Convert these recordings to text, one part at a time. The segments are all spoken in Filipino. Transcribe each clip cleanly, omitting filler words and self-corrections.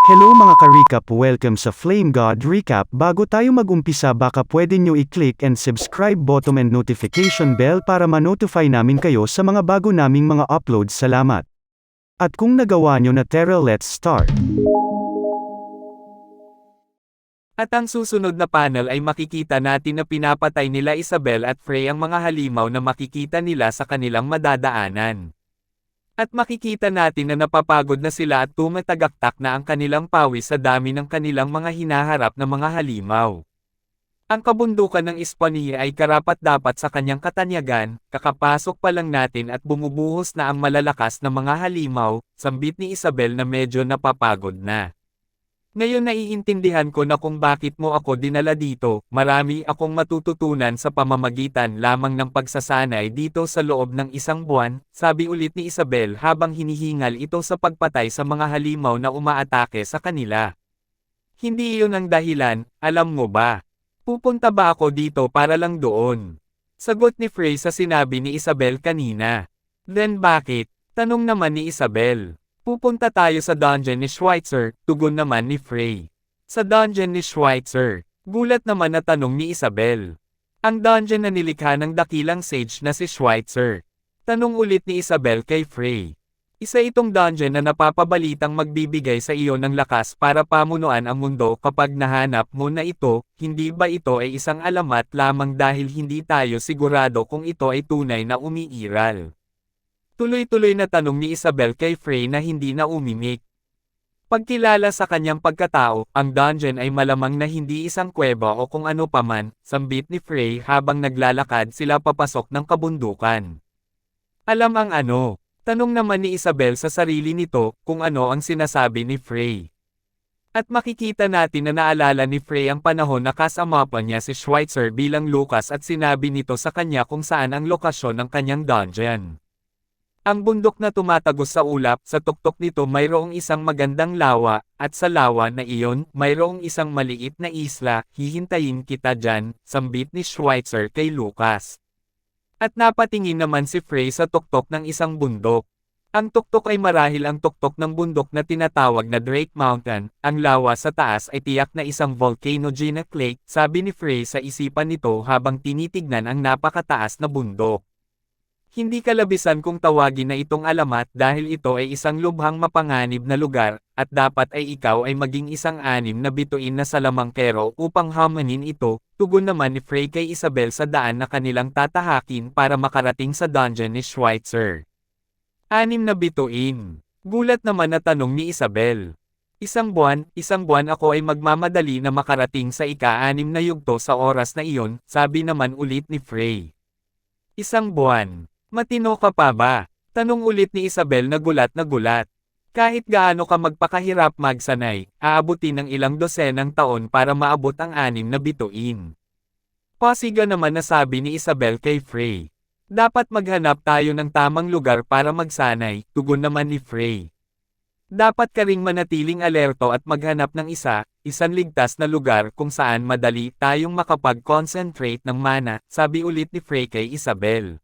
Hello mga ka-recap, welcome sa Flame God Recap. Bago tayo mag-umpisa, baka pwede nyo i-click and subscribe button and notification bell para ma-notify namin kayo sa mga bago naming mga uploads. Salamat. At kung nagawa nyo na, tara, let's start. At ang susunod na panel ay makikita natin na pinapatay nila Isabel at Frey ang mga halimaw na makikita nila sa kanilang madadaanan. At makikita natin na napapagod na sila at tumatagaktak na ang kanilang pawis sa dami ng kanilang mga hinaharap na mga halimaw. Ang kabundukan ng Espanya ay karapat-dapat sa kanyang katanyagan, kakapasok pa lang natin at bumubuhos na ang malalakas na mga halimaw, sambit ni Isabel na medyo napapagod na. Ngayon naiintindihan ko na kung bakit mo ako dinala dito, marami akong matututunan sa pamamagitan lamang ng pagsasanay dito sa loob ng isang buwan, sabi ulit ni Isabel habang hinihingal ito sa pagpatay sa mga halimaw na umaatake sa kanila. Hindi iyon ang dahilan, alam mo ba? Pupunta ba ako dito para lang doon? Sagot ni Frey sa sinabi ni Isabel kanina. Then bakit? Tanong naman ni Isabel. Pupunta tayo sa dungeon ni Schweitzer, tugon naman ni Frey. Sa dungeon ni Schweitzer, gulat naman na tanong ni Isabel. Ang dungeon na nilikha ng dakilang sage na si Schweitzer. Tanong ulit ni Isabel kay Frey. Isa itong dungeon na napapabalitang magbibigay sa iyo ng lakas para pamunuan ang mundo kapag nahanap mo na ito, hindi ba ito ay isang alamat lamang dahil hindi tayo sigurado kung ito ay tunay na umiiral? Tuloy-tuloy na tanong ni Isabel kay Frey na hindi na umimik. Pagkilala sa kanyang pagkatao, ang dungeon ay malamang na hindi isang kuweba o kung ano paman, sambit ni Frey habang naglalakad sila papasok ng kabundukan. Alam ang ano? Tanong naman ni Isabel sa sarili nito kung ano ang sinasabi ni Frey. At makikita natin na naalala ni Frey ang panahon na kasama pa niya si Schweitzer bilang Lucas at sinabi nito sa kanya kung saan ang lokasyon ng kanyang dungeon. Ang bundok na tumatagos sa ulap, sa tuktok nito mayroong isang magandang lawa, at sa lawa na iyon, mayroong isang maliit na isla, hihintayin kita dyan, sambit ni Schweitzer kay Lucas. At napatingin naman si Frey sa tuktok ng isang bundok. Ang tuktok ay marahil ang tuktok ng bundok na tinatawag na Drake Mountain, ang lawa sa taas ay tiyak na isang volcanogenic lake, sabi ni Frey sa isipan nito habang tinitignan ang napakataas na bundok. Hindi kalabisan kung tawagin na itong alamat dahil ito ay isang lubhang mapanganib na lugar, at dapat ay ikaw ay maging isang anim na bituin na salamangkero upang hamanin ito, tugon naman ni Frey kay Isabel sa daan na kanilang tatahakin para makarating sa dungeon ni Schweitzer. Anim na bituin. Gulat naman na tanong ni Isabel. Isang buwan ako ay magmamadali na makarating sa ika-anim na yugto sa oras na iyon, sabi naman ulit ni Frey. Isang buwan. Matino ka pa ba? Tanong ulit ni Isabel na gulat na gulat. Kahit gaano ka magpakahirap magsanay, aabutin ng ilang dosenang taon para maabot ang anim na bituin. Pasiga naman na sabi ni Isabel kay Frey. Dapat maghanap tayo ng tamang lugar para magsanay, tugon naman ni Frey. Dapat ka ring manatiling alerto at maghanap ng isang ligtas na lugar kung saan madali tayong makapag-concentrate ng mana, sabi ulit ni Frey kay Isabel.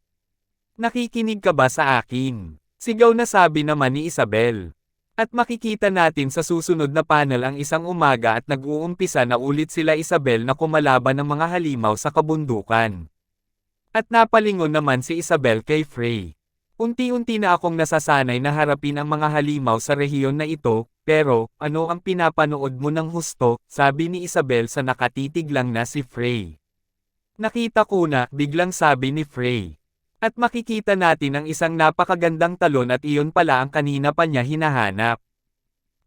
Nakikinig ka ba sa akin? Sigaw na sabi naman ni Isabel. At makikita natin sa susunod na panel ang isang umaga at nag-uumpisa na ulit sila Isabel na kumalaban ng mga halimaw sa kabundukan. At napalingon naman si Isabel kay Frey. Unti-unti na akong nasasanay na harapin ang mga halimaw sa rehiyon na ito, pero ano ang pinapanood mo ng husto, sabi ni Isabel sa nakatitig lang na si Frey. Nakita ko na, biglang sabi ni Frey. At makikita natin ang isang napakagandang talon at iyon pala ang kanina pa niya hinahanap.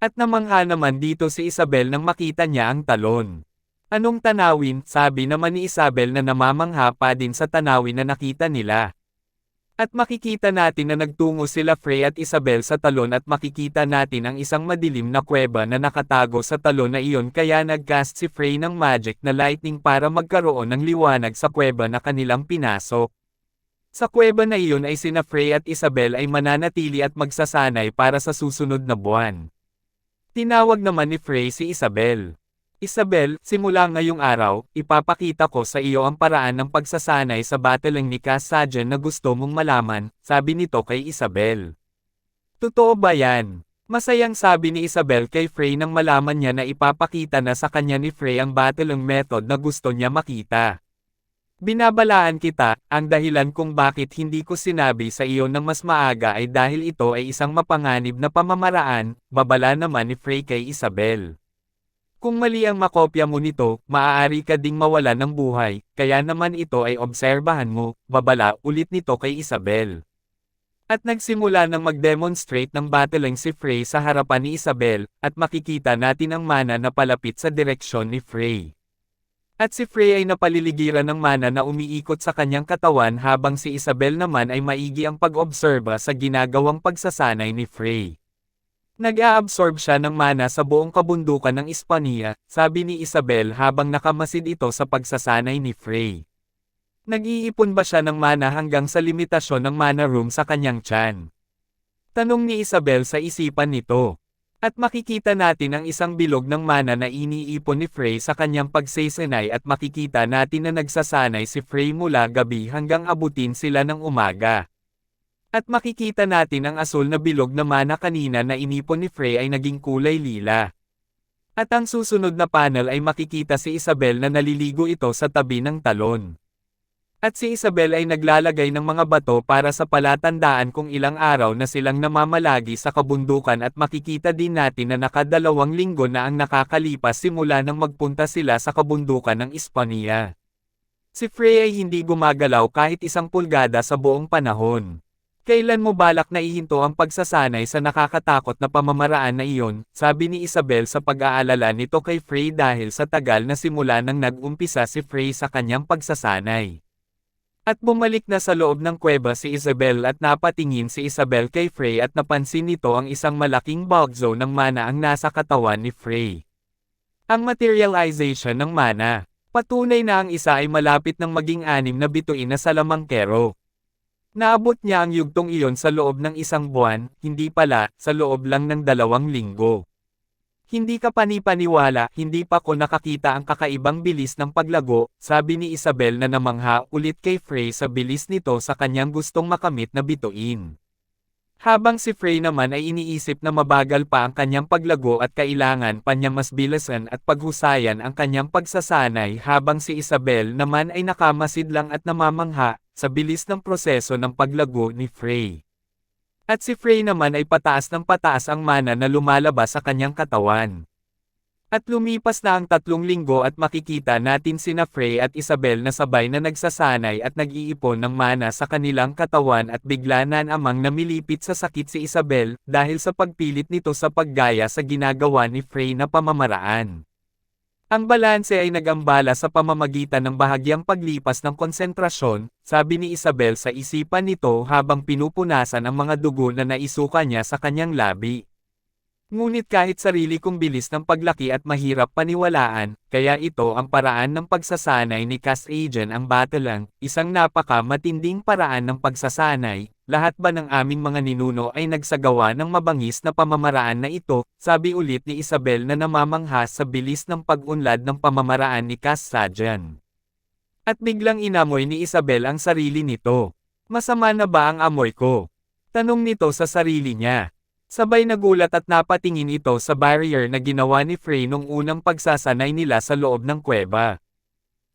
At namangha naman dito si Isabel nang makita niya ang talon. Anong tanawin? Sabi naman ni Isabel na namamangha pa din sa tanawin na nakita nila. At makikita natin na nagtungo sila Frey at Isabel sa talon at makikita natin ang isang madilim na kuweba na nakatago sa talon na iyon kaya nagcast si Frey ng magic na lightning para magkaroon ng liwanag sa kuweba na kanilang pinasok. Sa kuweba na iyon ay sina Frey at Isabel ay mananatili at magsasanay para sa susunod na buwan. Tinawag naman ni Frey si Isabel. Isabel, simula ngayong araw, ipapakita ko sa iyo ang paraan ng pagsasanay sa battling ni Cass Sajan na gusto mong malaman, sabi nito kay Isabel. Totoo ba yan? Masayang sabi ni Isabel kay Frey nang malaman niya na ipapakita na sa kanya ni Frey ang battling method na gusto niya makita. Binabalaan kita, ang dahilan kung bakit hindi ko sinabi sa iyo ng mas maaga ay dahil ito ay isang mapanganib na pamamaraan, babala naman ni Frey kay Isabel. Kung mali ang makopya mo nito, maaari ka ding mawala ng buhay, kaya naman ito ay obserbahan mo, babala ulit nito kay Isabel. At nagsimula nang mag-demonstrate ng battling si Frey sa harapan ni Isabel, at makikita natin ang mana na palapit sa direksyon ni Frey. At si Frey ay napaliligiran ng mana na umiikot sa kanyang katawan habang si Isabel naman ay maigi ang pag-obserba sa ginagawang pagsasanay ni Frey. Nag-a-absorb siya ng mana sa buong kabundukan ng Espanya, sabi ni Isabel habang nakamasid ito sa pagsasanay ni Frey. Nag-iipon ba siya ng mana hanggang sa limitasyon ng mana room sa kanyang tiyan? Tanong ni Isabel sa isipan nito. At makikita natin ang isang bilog ng mana na iniipon ni Frey sa kanyang pagsasanay at makikita natin na nagsasanay si Frey mula gabi hanggang abutin sila ng umaga. At makikita natin ang asul na bilog na mana kanina na inipon ni Frey ay naging kulay lila. At ang susunod na panel ay makikita si Isabel na naliligo ito sa tabi ng talon. At si Isabel ay naglalagay ng mga bato para sa palatandaan kung ilang araw na silang namamalagi sa kabundukan at makikita din natin na nakadalawang linggo na ang nakakalipas simula nang magpunta sila sa kabundukan ng Espanya. Si Frey ay hindi gumagalaw kahit 1 pulgada sa buong panahon. Kailan mo balak na ihinto ang pagsasanay sa nakakatakot na pamamaraan na iyon, sabi ni Isabel sa pag-aalala nito kay Frey dahil sa tagal na simula nang nag-umpisa si Frey sa kanyang pagsasanay. At bumalik na sa loob ng kuweba si Isabel at napatingin si Isabel kay Frey at napansin nito ang isang malaking bulk zone ng mana ang nasa katawan ni Frey. Ang materialization ng mana. Patunay na ang isa ay malapit ng maging 6 na bituin na salamangkero. Naabot niya ang yugtong iyon sa loob ng 1 buwan, hindi pala, sa loob lang ng 2 linggo. Hindi ka panipaniwala, hindi pa ko nakakita ang kakaibang bilis ng paglago, sabi ni Isabel na namangha ulit kay Frey sa bilis nito sa kanyang gustong makamit na bituin. Habang si Frey naman ay iniisip na mabagal pa ang kanyang paglago at kailangan pa niya mas bilisan at paghusayan ang kanyang pagsasanay habang si Isabel naman ay nakamasid lang at namamangha sa bilis ng proseso ng paglago ni Frey. At si Frey naman ay pataas ng pataas ang mana na lumalabas sa kanyang katawan. At lumipas na ang 3 linggo at makikita natin sina Frey at Isabel na sabay na nagsasanay at nag-iipon ng mana sa kanilang katawan at bigla na namang namilipit sa sakit si Isabel dahil sa pagpilit nito sa paggaya sa ginagawa ni Frey na pamamaraan. Ang balanse ay nagambala sa pamamagitan ng bahagyang paglipas ng konsentrasyon, sabi ni Isabel sa isipan nito habang pinupunasan ang mga dugo na naisuka niya sa kanyang labi. Ngunit kahit sarili kong bilis ng paglaki at mahirap paniwalaan, kaya ito ang paraan ng pagsasanay ni Cass Agent ang battling, isang napaka-matinding paraan ng pagsasanay. Lahat ba ng aming mga ninuno ay nagsagawa ng mabangis na pamamaraan na ito, sabi ulit ni Isabel na namamangha sa bilis ng pag-unlad ng pamamaraan ni Cass Agent. At biglang inamoy ni Isabel ang sarili nito. Masama na ba ang amoy ko? Tanong nito sa sarili niya. Sabay nagulat at napatingin ito sa barrier na ginawa ni Frey nung unang pagsasanay nila sa loob ng kuweba.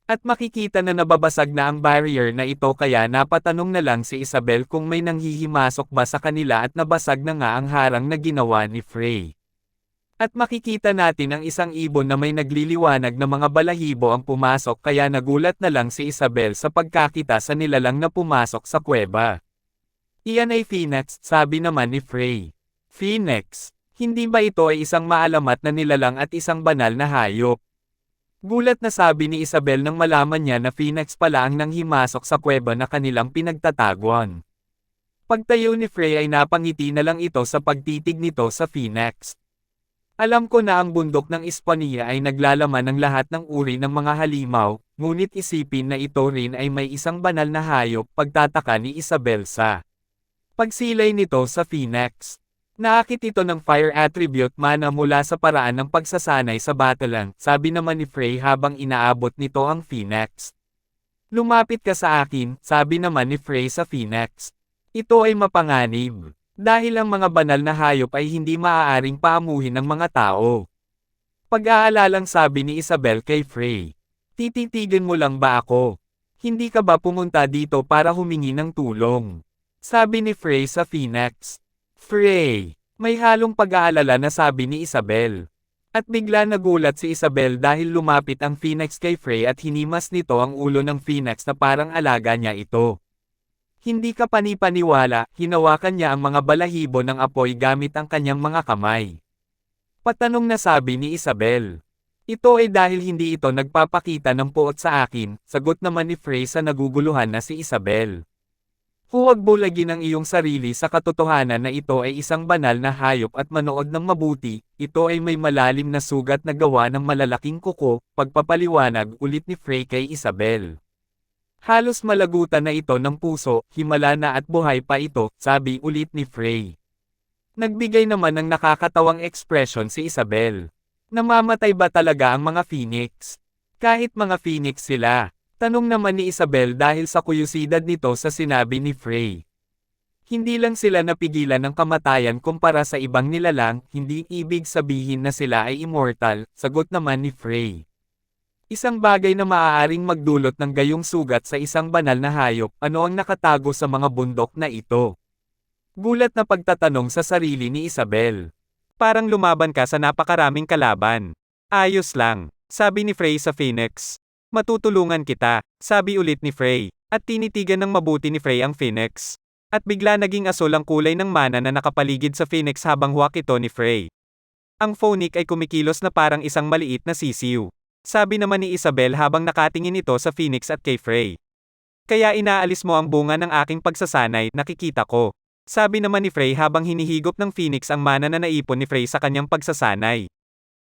At makikita na nababasag na ang barrier na ito kaya napatanong na lang si Isabel kung may nanghihimasok ba sa kanila at nabasag na nga ang harang na ginawa ni Frey. At makikita natin ang isang ibon na may nagliliwanag na mga balahibo ang pumasok kaya nagulat na lang si Isabel sa pagkakita sa nilalang na pumasok sa kuweba. Iyan ay Phoenix, sabi naman ni Frey. Phoenix, hindi ba ito ay isang maalamat na nilalang at isang banal na hayop? Gulat na sabi ni Isabel nang malaman niya na Phoenix pala ang nanghimasok sa kuweba na kanilang pinagtataguan. Pagtayo ni Frey ay napangiti na lang ito sa pagtitig nito sa Phoenix. Alam ko na ang bundok ng Espanya ay naglalaman ng lahat ng uri ng mga halimaw, ngunit isipin na ito rin ay may isang banal na hayop, pagtataka ni Isabel sa pagsilay nito sa Phoenix. Naakit ito ng fire attribute mana mula sa paraan ng pagsasanay sa battling, sabi naman ni Frey habang inaabot nito ang Phoenix. Lumapit ka sa akin, sabi naman ni Frey sa Phoenix. Ito ay mapanganib. Dahil ang mga banal na hayop ay hindi maaaring paamuhin ng mga tao. Pag-aalalang sabi ni Isabel kay Frey. Tititigan mo lang ba ako? Hindi ka ba pumunta dito para humingi ng tulong? Sabi ni Frey sa Phoenix. Frey, may halong pag-aalala na sabi ni Isabel. At bigla nagulat si Isabel dahil lumapit ang Phoenix kay Frey at hinimas nito ang ulo ng Phoenix na parang alaga niya ito. Hindi ka panipaniwala, hinawakan niya ang mga balahibo ng apoy gamit ang kanyang mga kamay. Patanong na sabi ni Isabel. Ito ay dahil hindi ito nagpapakita ng puot sa akin, sagot naman ni Frey sa naguguluhan na si Isabel. Huwag bulagin ang iyong sarili sa katotohanan na ito ay isang banal na hayop at manood ng mabuti, ito ay may malalim na sugat na gawa ng malalaking kuko, pagpapaliwanag ulit ni Frey kay Isabel. Halos malagutan na ito ng puso, himala na at buhay pa ito, sabi ulit ni Frey. Nagbigay naman ng nakakatawang ekspresyon si Isabel. Namamatay ba talaga ang mga Phoenix? Kahit mga Phoenix sila. Tanong naman ni Isabel dahil sa kuyusidad nito sa sinabi ni Frey. Hindi lang sila napigilan ng kamatayan kumpara sa ibang nilalang, hindi ibig sabihin na sila ay immortal, sagot naman ni Frey. Isang bagay na maaaring magdulot ng gayong sugat sa isang banal na hayop, ano ang nakatago sa mga bundok na ito? Gulat na pagtatanong sa sarili ni Isabel. Parang lumaban ka sa napakaraming kalaban. Ayos lang, sabi ni Frey sa Phoenix. Matutulungan kita, sabi ulit ni Frey, at tinitigan ng mabuti ni Frey ang Phoenix. At bigla naging asul ang kulay ng mana na nakapaligid sa Phoenix habang huwak ito ni Frey. Ang Phonic ay kumikilos na parang isang maliit na sisiw. Sabi naman ni Isabel habang nakatingin ito sa Phoenix at kay Frey. Kaya inaalis mo ang bunga ng aking pagsasanay, nakikita ko. Sabi naman ni Frey habang hinihigop ng Phoenix ang mana na naipon ni Frey sa kanyang pagsasanay.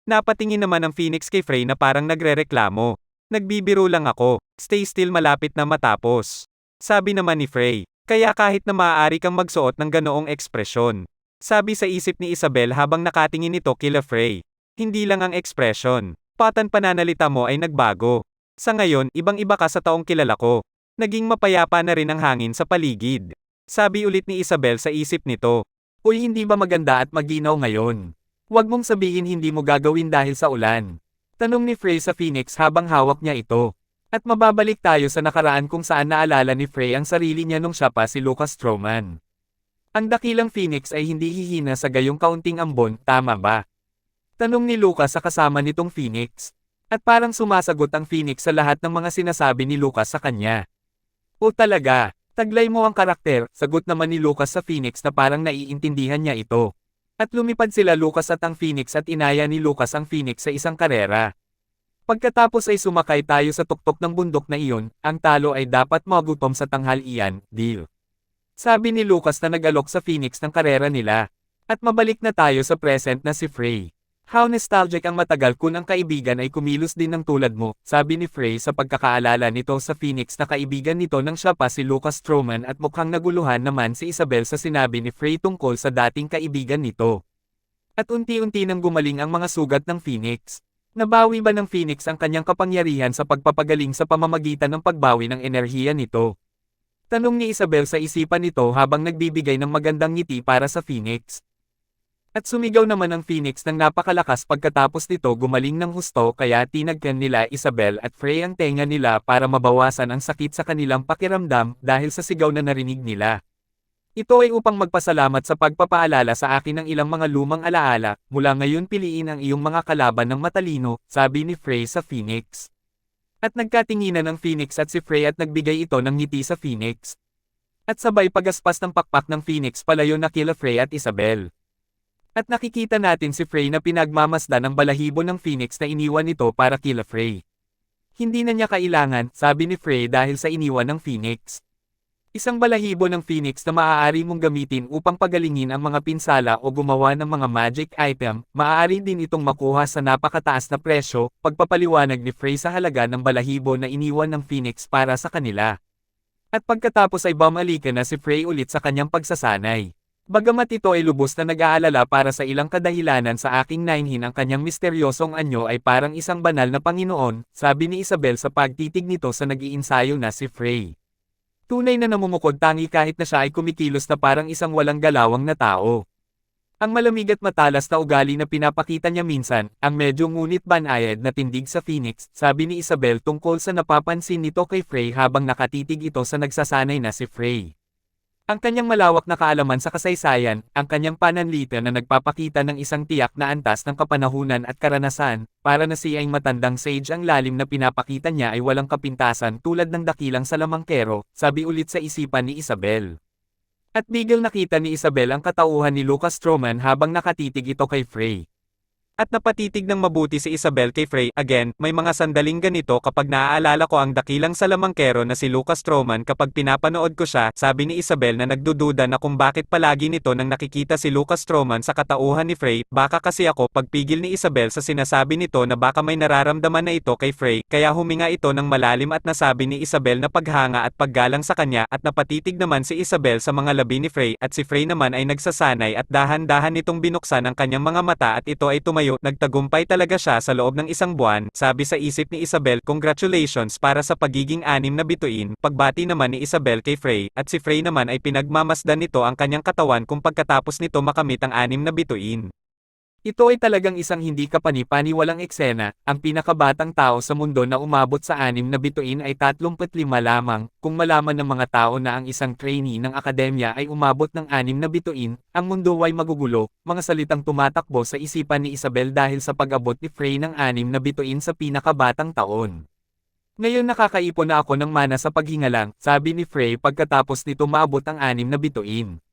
Napatingin naman ang Phoenix kay Frey na parang nagrereklamo. Nagbibiro lang ako, stay still malapit na matapos. Sabi naman ni Frey, kaya kahit na maaari kang magsuot ng ganoong ekspresyon. Sabi sa isip ni Isabel habang nakatingin ito kila Frey. Hindi lang ang ekspresyon, patan pananalita mo ay nagbago. Sa ngayon, ibang-iba ka sa taong kilala ko. Naging mapayapa na rin ang hangin sa paligid. Sabi ulit ni Isabel sa isip nito. Uy, hindi ba maganda at maginaw ngayon? Huwag mong sabihin hindi mo gagawin dahil sa ulan. Tanong ni Frey sa Phoenix habang hawak niya ito. At mababalik tayo sa nakaraan kung saan naalala ni Frey ang sarili niya nung siya pa si Lucas Stroman. Ang dakilang Phoenix ay hindi hihina sa gayong kaunting ambon, tama ba? Tanong ni Lucas sa kasama nitong Phoenix. At parang sumasagot ang Phoenix sa lahat ng mga sinasabi ni Lucas sa kanya. O talaga? Taglay mo ang karakter, sagot naman ni Lucas sa Phoenix na parang naiintindihan niya ito. At lumipad sila Lucas at ang Phoenix at inaya ni Lucas ang Phoenix sa isang karera. Pagkatapos ay sumakay tayo sa tuktok ng bundok na iyon, ang talo ay dapat magutom sa tanghalian, deal. Sabi ni Lucas na nag-alok sa Phoenix ng karera nila. At mabalik na tayo sa present na si Frey. How nostalgic ang matagal ko ng kaibigan ay kumilos din ng tulad mo, sabi ni Frey sa pagkakaalala nito sa Phoenix na kaibigan nito nang siya pa si Lucas Stroman at mukhang naguluhan naman si Isabel sa sinabi ni Frey tungkol sa dating kaibigan nito. At unti-unti nang gumaling ang mga sugat ng Phoenix. Nabawi ba ng Phoenix ang kanyang kapangyarihan sa pagpapagaling sa pamamagitan ng pagbawi ng enerhiya nito? Tanong ni Isabel sa isipan nito habang nagbibigay ng magandang ngiti para sa Phoenix. At sumigaw naman ang Phoenix ng napakalakas pagkatapos nito gumaling ng husto kaya tinagkan nila Isabel at Frey ang tenga nila para mabawasan ang sakit sa kanilang pakiramdam dahil sa sigaw na narinig nila. Ito ay upang magpasalamat sa pagpapaalala sa akin ng ilang mga lumang alaala, mula ngayon piliin ang iyong mga kalaban ng matalino, sabi ni Frey sa Phoenix. At nagkatinginan ng Phoenix at si Frey at nagbigay ito ng ngiti sa Phoenix. At sabay pagaspas ng pakpak ng Phoenix palayo na kila Frey at Isabel. At nakikita natin si Frey na pinagmamasdan ng balahibo ng Phoenix na iniwan ito para kila Frey. Hindi na niya kailangan, sabi ni Frey dahil sa iniwan ng Phoenix. Isang balahibo ng Phoenix na maaari mong gamitin upang pagalingin ang mga pinsala o gumawa ng mga magic item, maaari din itong makuha sa napakataas na presyo, pagpapaliwanag ni Frey sa halaga ng balahibo na iniwan ng Phoenix para sa kanila. At pagkatapos ay bumalikan na si Frey ulit sa kanyang pagsasanay. Bagamat ito ay lubos na nag-aalala para sa ilang kadahilanan sa aking nainhin ang kanyang misteryosong anyo ay parang isang banal na Panginoon, sabi ni Isabel sa pagtitig nito sa nag-iinsayo na si Frey. Tunay na namumukod tangi kahit na siya ay kumikilos na parang isang walang galawang na tao. Ang malamig at matalas na ugali na pinapakita niya minsan, ang medyo ngunit banayad na tindig sa Phoenix, sabi ni Isabel tungkol sa napapansin nito kay Frey habang nakatitig ito sa nagsasanay na si Frey. Ang kanyang malawak na kaalaman sa kasaysayan, ang kanyang pananlita na nagpapakita ng isang tiyak na antas ng kapanahunan at karanasan, para na siya ay matandang sage ang lalim na pinapakita niya ay walang kapintasan tulad ng dakilang salamangkero, sabi ulit sa isipan ni Isabel. At biglang nakita ni Isabel ang katauhan ni Lucas Stroman habang nakatitig ito kay Frey. At napatitig ng mabuti si Isabel kay Frey. Again, may mga sandaling ganito kapag naaalala ko ang dakilang salamangkero na si Lucas Stroman kapag pinapanood ko siya, sabi ni Isabel na nagdududa na kung bakit palagi nito nang nakikita si Lucas Stroman sa katauhan ni Frey. Baka kasi ako, pagpigil ni Isabel sa sinasabi nito na baka may nararamdaman na ito kay Frey, kaya huminga ito ng malalim at nasabi ni Isabel na paghanga at paggalang sa kanya, at napatitig naman si Isabel sa mga labi ni Frey, at si Frey naman ay nagsasanay at dahan-dahan nitong binuksan ang kanyang mga mata at ito ay tumayo. Nagtagumpay talaga siya sa loob ng isang buwan, sabi sa isip ni Isabel. Congratulations para sa pagiging 6 na bituin. Pagbati naman ni Isabel kay Frey, at si Frey naman ay pinagmamasdan nito ang kanyang katawan kung pagkatapos nito makamit ang 6 na bituin. Ito ay talagang isang hindi kapani-paniwalang eksena, ang pinakabatang tao sa mundo na umabot sa 6 na bituin ay 35 lamang. Kung malaman ng mga tao na ang isang trainee ng akademya ay umabot ng 6 na bituin, ang mundo ay magugulo, mga salitang tumatakbo sa isipan ni Isabel dahil sa pag-abot ni Frey ng 6 na bituin sa pinakabatang taon. Ngayon nakakaipon na ako ng mana sa paghingalang, sabi ni Frey pagkatapos nito maabot ang 6 na bituin.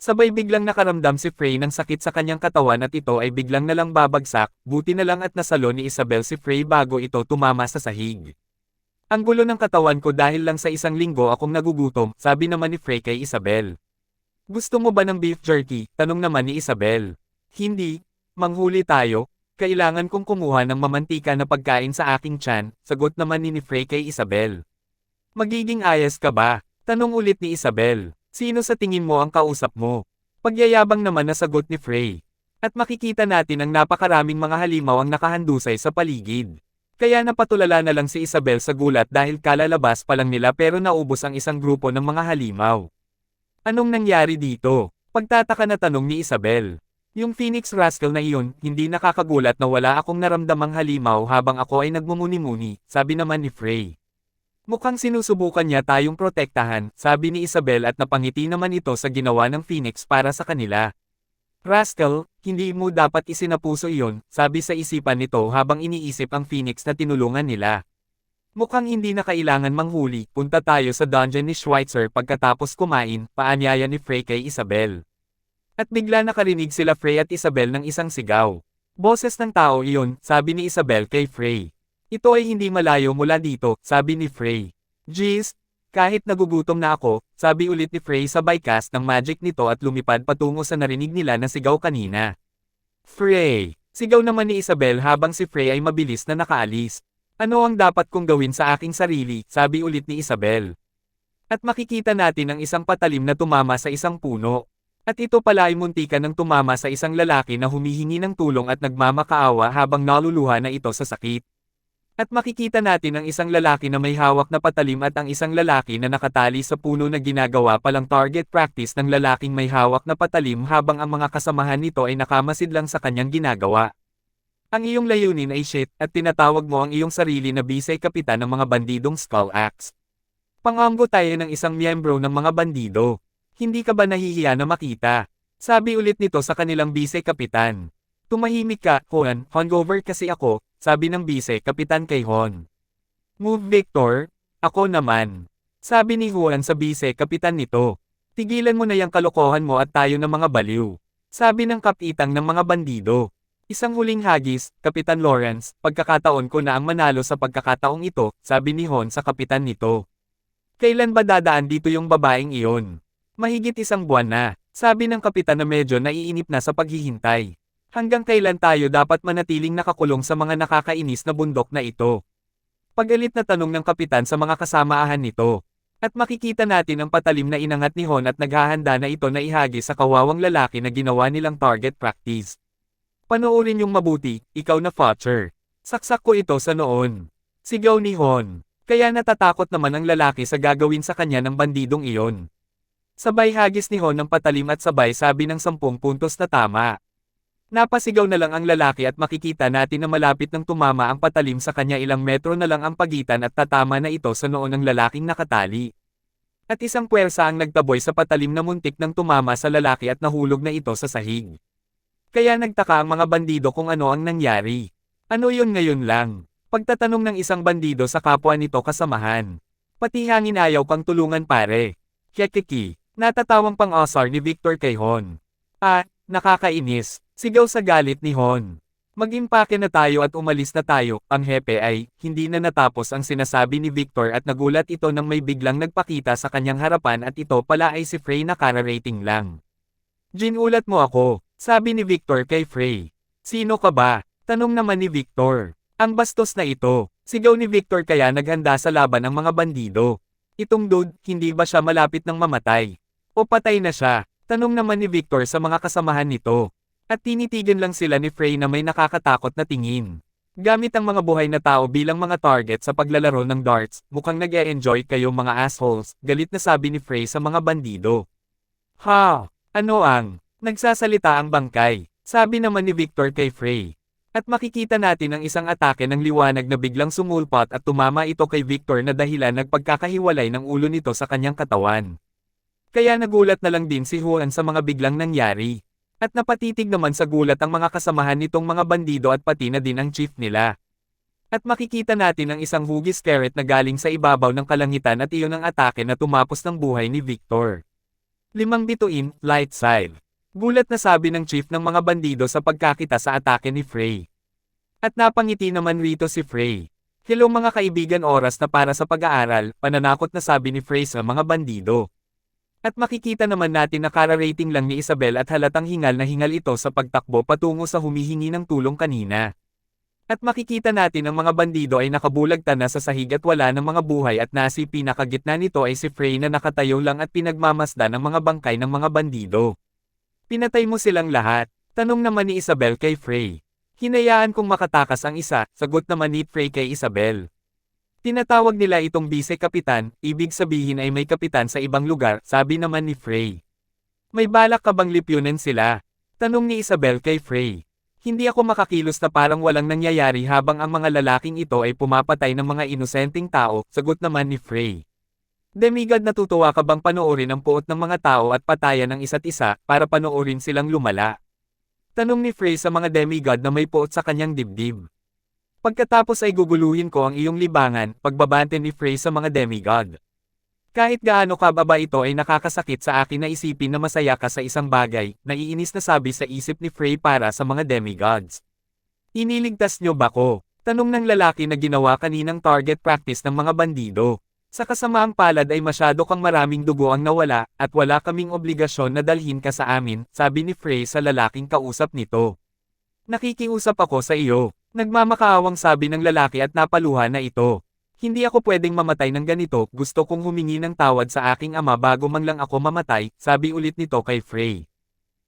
Sabay biglang nakaramdam si Frey ng sakit sa kanyang katawan at ito ay biglang nalang babagsak, buti na lang at nasalo ni Isabel si Frey bago ito tumama sa sahig. Ang gulo ng katawan ko dahil lang sa isang linggo akong nagugutom, sabi naman ni Frey kay Isabel. Gusto mo ba ng beef jerky? Tanong naman ni Isabel. Hindi, manghuli tayo, kailangan kong kumuha ng mamantika na pagkain sa aking tiyan, sagot naman ni Frey kay Isabel. Magiging ayos ka ba? Tanong ulit ni Isabel. Sino sa tingin mo ang kausap mo? Pagyayabang naman na sagot ni Frey. At makikita natin ang napakaraming mga halimaw ang nakahandusay sa paligid. Kaya napatulala na lang si Isabel sa gulat dahil kalalabas pa lang nila pero naubos ang isang grupo ng mga halimaw. Anong nangyari dito? Pagtataka na tanong ni Isabel. Yung Phoenix Rascal na iyon, hindi nakakagulat na wala akong naramdamang halimaw habang ako ay nagmumuni-muni, sabi naman ni Frey. Mukhang sinusubukan niya tayong protektahan, sabi ni Isabel at napangiti naman ito sa ginawa ng Phoenix para sa kanila. Rascal, hindi mo dapat isinapuso iyon, sabi sa isipan nito habang iniisip ang Phoenix na tinulungan nila. Mukhang hindi na kailangan manghuli, punta tayo sa dungeon ni Schweitzer pagkatapos kumain, paanyaya ni Frey kay Isabel. At bigla nakarinig sila Frey at Isabel ng isang sigaw. Boses ng tao iyon, sabi ni Isabel kay Frey. Ito ay hindi malayo mula dito, sabi ni Frey. Jeez, kahit nagugutom na ako, sabi ulit ni Frey sabay cast ng magic nito at lumipad patungo sa narinig nila na sigaw kanina. Frey! Sigaw naman ni Isabel habang si Frey ay mabilis na nakaalis. Ano ang dapat kong gawin sa aking sarili, sabi ulit ni Isabel. At makikita natin ang isang patalim na tumama sa isang puno. At ito pala ay muntikan ng tumama sa isang lalaki na humihingi ng tulong at nagmamakaawa habang naluluha na ito sa sakit. At makikita natin ang isang lalaki na may hawak na patalim at ang isang lalaki na nakatali sa puno na ginagawa palang target practice ng lalaking may hawak na patalim habang ang mga kasamahan nito ay nakamasid lang sa kanyang ginagawa. Ang iyong layunin ay shit, at tinatawag mo ang iyong sarili na bisay kapitan ng mga bandidong Skull Axe. Panganggo tayo ng isang miyembro ng mga bandido. Hindi ka ba nahihiya na makita? Sabi ulit nito sa kanilang bisay kapitan. Tumahimik ka, Hon, hungover kasi ako, sabi ng bise kapitan kay Hon. Move Victor, ako naman. Sabi ni Juan sa bise kapitan nito. Tigilan mo na yung kalokohan mo at tayo ng mga baliw. Sabi ng kapitang ng mga bandido. Isang huling hagis, Kapitan Lawrence, pagkakataon ko na ang manalo sa pagkakataong ito, sabi ni Hon sa kapitan nito. Kailan ba dadaan dito yung babaeng iyon? Mahigit 1 buwan na, sabi ng kapitan na medyo naiinip na sa paghihintay. Hanggang kailan tayo dapat manatiling nakakulong sa mga nakakainis na bundok na ito? Pagalit na tanong ng kapitan sa mga kasamaahan nito. At makikita natin ang patalim na inangat ni Hon at naghahanda na ito na ihagi sa kawawang lalaki na ginawa nilang target practice. Panoorin yung mabuti, ikaw na Fletcher. Saksak ko ito sa noon. Sigaw ni Hon. Kaya natatakot naman ang lalaki sa gagawin sa kanya ng bandidong iyon. Sabay hagis ni Hon ng patalim at sabay sabi ng 10 puntos na tama. Napasigaw na lang ang lalaki at makikita natin na malapit nang tumama ang patalim sa kanya, ilang metro na lang ang pagitan at tatama na ito sa noo ng lalaking nakatali. At isang puwersa ang nagtaboy sa patalim na muntik nang tumama sa lalaki at nahulog na ito sa sahig. Kaya nagtaka ang mga bandido kung ano ang nangyari. Ano yun ngayon lang? Pagtatanong ng isang bandido sa kapwa nito kasamahan. Pati hangin ayaw kang tulungan pare. Kekeki, natatawang pang-asar ni Victor kay Hon. Nakakainis, sigaw sa galit ni Hon. Mag-impake na tayo at umalis na tayo. Ang hepe ay, hindi na natapos ang sinasabi ni Victor at nagulat ito nang may biglang nagpakita sa kanyang harapan at ito pala ay si Frey na kararating lang. Ginulat mo ako, sabi ni Victor kay Frey. Sino ka ba? Tanong naman ni Victor. Ang bastos na ito, sigaw ni Victor kaya naghanda sa laban ang mga bandido. Itong dude, hindi ba siya malapit ng mamatay? O patay na siya? Tanong naman ni Victor sa mga kasamahan nito. At tinitigan lang sila ni Frey na may nakakatakot na tingin. Gamit ang mga buhay na tao bilang mga target sa paglalaro ng darts, mukhang nag-e-enjoy kayo mga assholes, galit na sabi ni Frey sa mga bandido. Ha! Ano ang? Nagsasalita ang bangkay, sabi naman ni Victor kay Frey. At makikita natin ang isang atake ng liwanag na biglang sumulpot at tumama ito kay Victor na dahilan nagpagkakahiwalay ng ulo nito sa kanyang katawan. Kaya nagulat na lang din si Juan sa mga biglang nangyari. At napatitig naman sa gulat ang mga kasamahan nitong mga bandido at pati na din ang chief nila. At makikita natin ang isang hugis ferret na galing sa ibabaw ng kalangitan at iyon ang atake na tumapos ng buhay ni Victor. 5 bituin, light side. Gulat na sabi ng chief ng mga bandido sa pagkakita sa atake ni Frey. At napangiti naman rito si Frey. Hello mga kaibigan, oras na para sa pag-aaral, pananakot na sabi ni Frey sa mga bandido. At makikita naman natin na kararating lang ni Isabel at halatang hingal na hingal ito sa pagtakbo patungo sa humihingi ng tulong kanina. At makikita natin ang mga bandido ay nakabulagta na sa sahig at wala ng mga buhay at nasi pinakagitna nito ay si Frey na nakatayo lang at pinagmamasdan ng mga bangkay ng mga bandido. Pinatay mo silang lahat? Tanong naman ni Isabel kay Frey. Hinayaan kong makatakas ang isa, sagot naman ni Frey kay Isabel. Tinatawag nila itong bise-kapitan, ibig sabihin ay may kapitan sa ibang lugar, sabi naman ni Frey. May balak ka bang lipyunin sila? Tanong ni Isabel kay Frey. Hindi ako makakilos na parang walang nangyayari habang ang mga lalaking ito ay pumapatay ng mga inosenteng tao, sagot naman ni Frey. Demigod, natutuwa ka bang panoorin ang puot ng mga tao at patayan ng isa't isa, para panoorin silang lumala? Tanong ni Frey sa mga demigod na may puot sa kanyang dibdib. Pagkatapos ay guguluhin ko ang iyong libangan, pagbabante ni Frey sa mga demigod. Kahit gaano kababa ito ay nakakasakit sa akin na isipin na masaya ka sa isang bagay, naiinis na sabi sa isip ni Frey para sa mga demigods. Iniligtas niyo ba ko? Tanong ng lalaki na ginawa kaninang target practice ng mga bandido. Sa kasamaang palad ay masyado kang maraming dugo ang nawala, at wala kaming obligasyon na dalhin ka sa amin, sabi ni Frey sa lalaking kausap nito. Nakikiusap ako sa iyo. Nagmamakaawang sabi ng lalaki at napaluha na ito. Hindi ako pwedeng mamatay ng ganito, gusto kong humingi ng tawad sa aking ama bago man lang ako mamatay, sabi ulit nito kay Frey.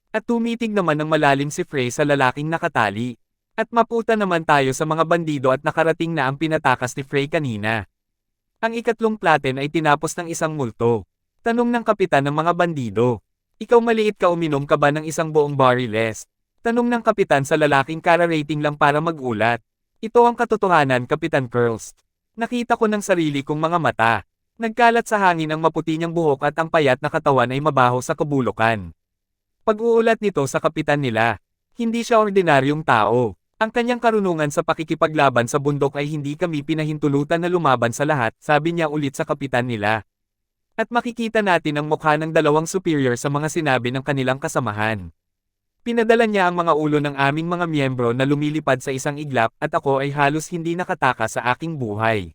At tumitig naman ng malalim si Frey sa lalaking nakatali. At maputa naman tayo sa mga bandido at nakarating na ang pinatakas ni Frey kanina. Ang ikatlong platen ay tinapos ng isang multo. Tanong ng kapitan ng mga bandido. Ikaw maliit ka, uminom ka ba ng isang buong barriles? Tanong ng kapitan sa lalaking kararating lang para magulat. Ito ang katotohanan, Kapitan Curls. Nakita ko ng sarili kong mga mata. Nagkalat sa hangin ang maputi niyang buhok at ang payat na katawan ay mabaho sa kabulukan. Pag-uulat nito sa kapitan nila. Hindi siya ordinaryong tao. Ang kanyang karunungan sa pakikipaglaban sa bundok ay hindi kami pinahintulutan na lumaban sa lahat, sabi niya ulit sa kapitan nila. At makikita natin ang mukha ng dalawang superior sa mga sinabi ng kanilang kasamahan. Pinadala niya ang mga ulo ng aming mga miyembro na lumilipad sa isang iglap at ako ay halos hindi nakatakas sa aking buhay.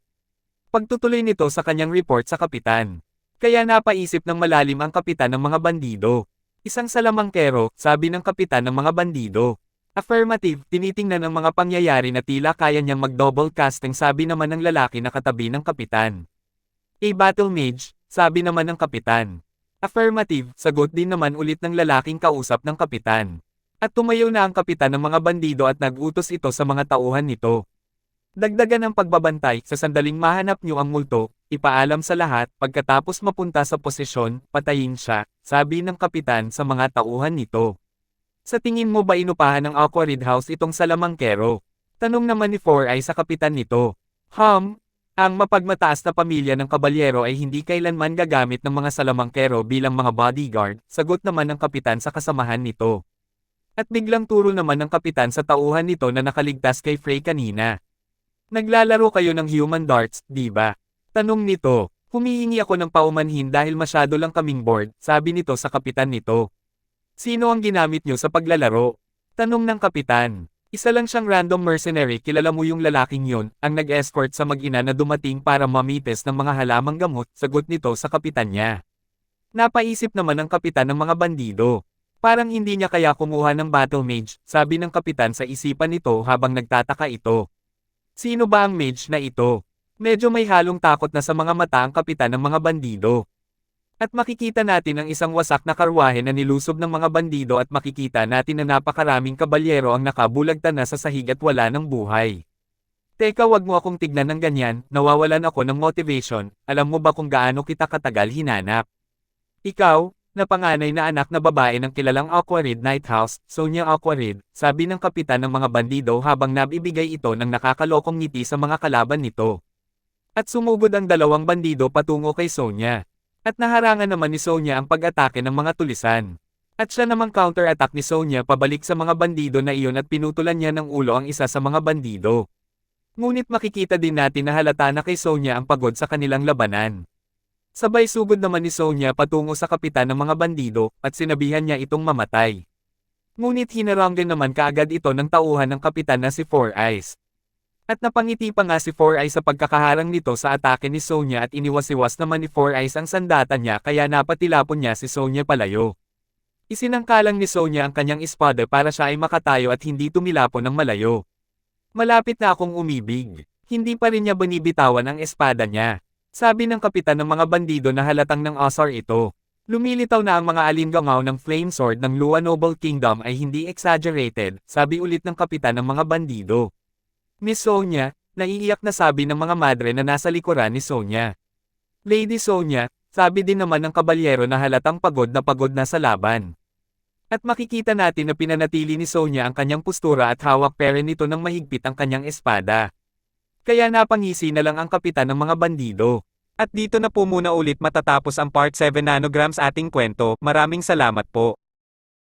Pagtutuloy nito sa kanyang report sa kapitan. Kaya napaisip ng malalim ang kapitan ng mga bandido. Isang salamangkero, sabi ng kapitan ng mga bandido. Affirmative, tinitingnan ang mga pangyayari na tila kaya niyang mag-double casting, sabi naman ng lalaki na katabi ng kapitan. A battle mage, sabi naman ng kapitan. Affirmative, sagot din naman ulit ng lalaking kausap ng kapitan. At tumayo na ang kapitan ng mga bandido at nag-utos ito sa mga tauhan nito. Dagdagan ang pagbabantay, sa sandaling mahanap niyo ang multo, ipaalam sa lahat, pagkatapos mapunta sa posisyon, patayin siya, sabi ng kapitan sa mga tauhan nito. Sa tingin mo ba inupahan ng Aquarid House itong salamangkero? Tanong naman ni Four Eyes sa kapitan nito. Ang mapagmataas na pamilya ng kabalyero ay hindi kailanman gagamit ng mga salamangkero bilang mga bodyguard, sagot naman ng kapitan sa kasamahan nito. At biglang turo naman ng kapitan sa tauhan nito na nakaligtas kay Frey kanina. Naglalaro kayo ng human darts, di ba? Tanong nito. Humihingi ako ng paumanhin dahil masyado lang kaming bored, sabi nito sa kapitan nito. Sino ang ginamit nyo sa paglalaro? Tanong ng kapitan. Isa lang siyang random mercenary, kilala mo yung lalaking yun, ang nag-escort sa mag-ina na dumating para mamites ng mga halamang gamot, sagot nito sa kapitan niya. Napaisip naman ng kapitan ng mga bandido. Parang hindi niya kaya kumuha ng battle mage, sabi ng kapitan sa isipan nito habang nagtataka ito. Sino ba ang mage na ito? Medyo may halong takot na sa mga mata ang kapitan ng mga bandido. At makikita natin ang isang wasak na karwahe na nilusob ng mga bandido at makikita natin na napakaraming kabalyero ang nakabulagtan na sa sahig at wala ng buhay. Teka, wag mo akong tignan ng ganyan, nawawalan ako ng motivation, alam mo ba kung gaano kita katagal hinanap? Ikaw, na panganay na anak na babae ng kilalang Aquarid Night House, Sonia Aquarid, sabi ng kapitan ng mga bandido habang nabibigay ito ng nakakalokong ngiti sa mga kalaban nito. At sumugod ang dalawang bandido patungo kay Sonia. At naharangan naman ni Sonia ang pag-atake ng mga tulisan. At siya namang counter-attack ni Sonia pabalik sa mga bandido na iyon at pinutulan niya ng ulo ang isa sa mga bandido. Ngunit makikita din natin na halata na kay Sonia ang pagod sa kanilang labanan. Sabay sugod naman ni Sonia patungo sa kapitan ng mga bandido, at sinabihan niya itong mamatay. Ngunit hinarang din naman kaagad ito ng tauhan ng kapitan na si Four Eyes. At napangiti pa nga si Four Eyes sa pagkakaharang nito sa atake ni Sonia at iniwas-iwas naman ni Four Eyes ang sandata niya kaya napatilapon niya si Sonia palayo. Isinangkalang ni Sonia ang kanyang espada para siya ay makatayo at hindi tumilapon ng malayo. Malapit na akong umibig. Hindi pa rin niya binibitawan ang espada niya. Sabi ng kapitan ng mga bandido na halatang ng asar ito. Lumilitaw na ang mga alingangaw ng flame sword ng Lua Noble Kingdom ay hindi exaggerated, sabi ulit ng kapitan ng mga bandido. Miss Sonia, naiiyak na sabi ng mga madre na nasa likuran ni Sonia. Lady Sonia, sabi din naman ng kabalyero na halatang pagod na sa laban. At makikita natin na pinanatili ni Sonia ang kanyang postura at hawak pere nito ng mahigpit ang kanyang espada. Kaya napangisi na lang ang kapitan ng mga bandido. At dito na po muna ulit matatapos ang part 7 nanograms ating kwento. Maraming salamat po.